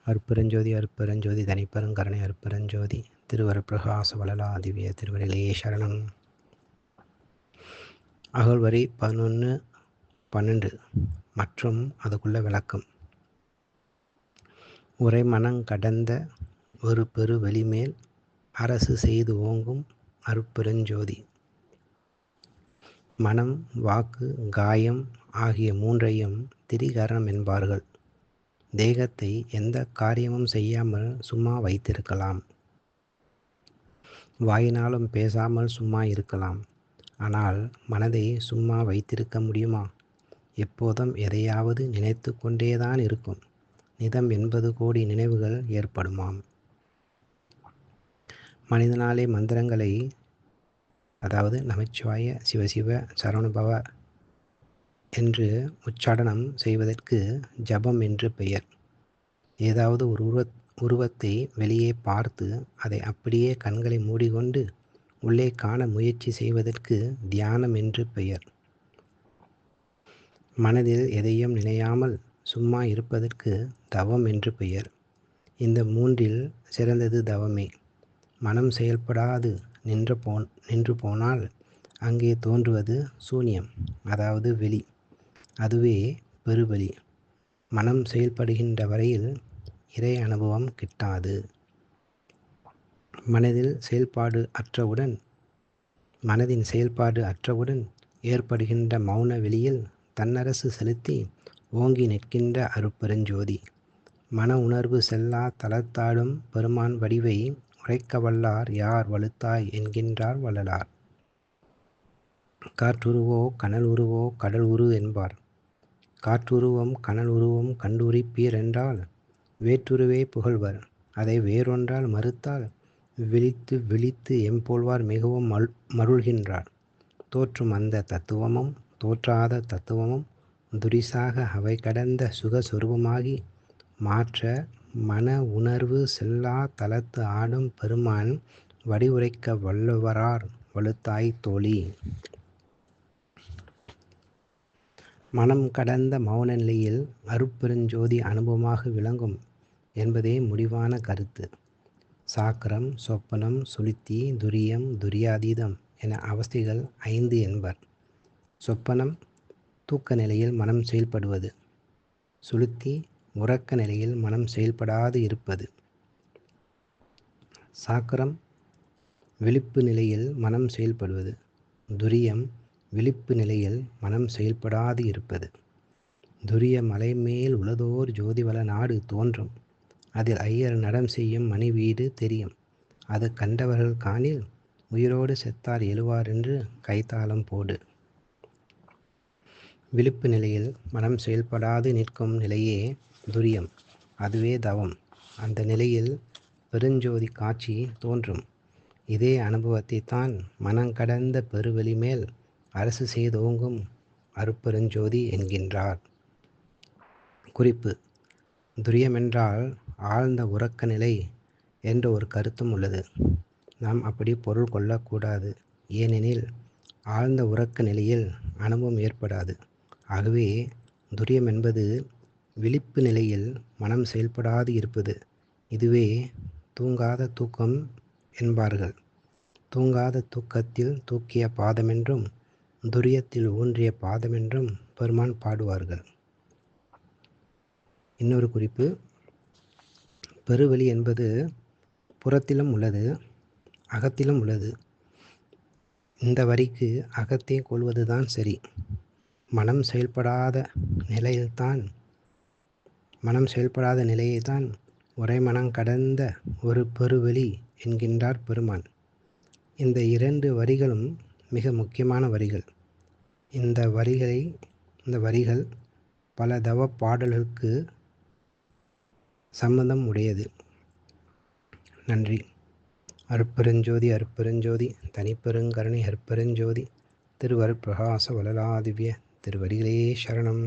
அருட்பெருஞ்சோதி அருட்பெருஞ்சோதி தனிப்பெருங்கருணை அருட்பெருஞ்சோதி திருவருட்பிரகாச வளலா திவ்ய திருவடிகளே சரணம். அகழ்வரி 11, 12 மற்றும் அதுக்குள்ள விளக்கம். உரைமனங் கடந்த ஒரு பெரு வெளிமேல் அரசு செய்து ஓங்கும் அருட்பெருஞ்சோதி. மனம், வாக்கு, காயம் ஆகிய மூன்றையும் திரிகரணம் என்பார்கள். தேகத்தை எந்த காரியமும் செய்யாமல் சும்மா வைத்திருக்கலாம். வாயினாலும் பேசாமல் சும்மா இருக்கலாம். ஆனால் மனதை சும்மா வைத்திருக்க முடியுமா? எப்போதும் எதையாவது நினைத்து கொண்டேதான் இருக்கும். நிதம் 80 கோடி நினைவுகள் ஏற்படுமாம். மனிதனாலே மந்திரங்களை, அதாவது நமச்சிவாய, சிவசிவ, சரவணபவ என்று உச்சாடனம் செய்வதற்கு ஜபம் என்று பெயர். ஏதாவது ஒரு உருவத்தை வெளியே பார்த்து அதை அப்படியே கண்களை மூடிக்கொண்டு உள்ளே காண முயற்சி செய்வதற்கு தியானம் என்று பெயர். மனதில் எதையும் நினையாமல் சும்மா இருப்பதற்கு தவம் என்று பெயர். இந்த மூன்றில் சிறந்தது தவமே. மனம் செயல்படாது நின்று போனால் அங்கே தோன்றுவது சூன்யம், அதாவது வெளி. அதுவே பெருவெளி. மனம் செயல்படுகின்ற வரையில் இறை அனுபவம் கிட்டாது. மனதின் செயல்பாடு அற்றவுடன் ஏற்படுகின்ற மௌன வெளியில் தன்னரசு செலுத்தி ஓங்கி நிற்கின்ற அருட்பெருஞ்சோதி. மன உணர்வு செல்லா தளர்த்தாடும் பெருமான் வடிவை உரைக்க வல்லார் யார் வலுத்தாய் என்கின்றார் வள்ளலார். காற்றுருவோ கனல் உருவோ கடல் உரு என்பார். காற்றுருவம் கனல் உருவம் கண்டுரிப்பீர் என்றால் வேற்றுருவே புகழ்வர். அதை வேறொன்றால் மறுத்தால் விழித்து விழித்து எம்போல்வார் மிகவும் மருள்கின்றார். தோற்றும் அந்த தத்துவமும் தோற்றாத தத்துவமும் துரிசாக அவை கடந்த சுகஸ்வரூபமாகி மாற்ற மன உணர்வு செல்லா தளத்து ஆடும் பெருமான் வடிவுரைக்க வல்லவரார் வலுத்தாய் தோழி. மனம் கடந்த மௌன நிலையில் அருட்பெருஞ்சோதி அனுபவமாக விளங்கும் என்பதே முடிவான கருத்து. சாக்கரம், சொப்பனம், சுளுத்தி, துரியம், துரியாதீதம் என அவஸ்தைகள் 5 என்பர். சொப்பனம் தூக்க நிலையில் மனம் செயல்படுவது. சுளுத்தி உறக்க நிலையில் மனம் செயல்படாது இருப்பது. சாக்கரம் விழிப்பு நிலையில் மனம் செயல்படுவது. துரியம் விழிப்பு நிலையில் மனம் செயல்படாது இருப்பது. துரிய மலை மேல் உளதோர் ஜோதிவள நாடு தோன்றும். அதில் ஐயர் நடம் செய்யும் மணி வீடு தெரியும். அது கண்டவர்கள் காணில் உயிரோடு செத்தார் எழுவார் என்று கைத்தாளம் போடு. விழிப்பு நிலையில் மனம் செயல்படாது நிற்கும் நிலையே துரியம். அதுவே தவம். அந்த நிலையில் பெருஞ்சோதி காட்சி தோன்றும். இதே அனுபவத்தை தான் மனங்கடந்த பெருவெளி மேல் அரசு செய்தோங்கும் அருட்பெருஞ்சோதி என்கின்றார். குறிப்பு: துரியமென்றால் ஆழ்ந்த உறக்க நிலை என்ற ஒரு கருத்தும் உள்ளது. நாம் அப்படி பொருள் கொள்ளக்கூடாது. ஏனெனில் ஆழ்ந்த உறக்க நிலையில் அனுபவம் ஏற்படாது. ஆகவே துரியம் என்பது விழிப்பு நிலையில் மனம் செயல்படாது இருப்பது. இதுவே தூங்காத தூக்கம் என்பார்கள். தூங்காத தூக்கத்தில் தூக்கிய பாதமென்றும் துரியத்தில் ஊன்றிய பாதமென்றும் பெருமான் பாடுவார்கள். இன்னொரு குறிப்பு: பெருவெளி என்பது புறத்திலும் உள்ளது, அகத்திலும் உள்ளது. இந்த வரிக்கு அகத்தே கொள்வதுதான் சரி. மனம் செயல்படாத நிலையைத்தான் உரைமனங் கடந்த ஒரு பெருவெளி என்கின்றார் பெருமான். இந்த 2 வரிகளும் மிக முக்கியமான வரிகள். இந்த வரிகள் பல தவ பாடல்களுக்கு சம்பந்தம் உடையது. நன்றி. அருட்பெருஞ்சோதி அருட்பெருஞ்சோதி தனிப்பெருங்கருணை அருட்பெருஞ்சோதி திருவருட்பிரகாச வளலா திவ்ய திருவடிகளே சரணம்.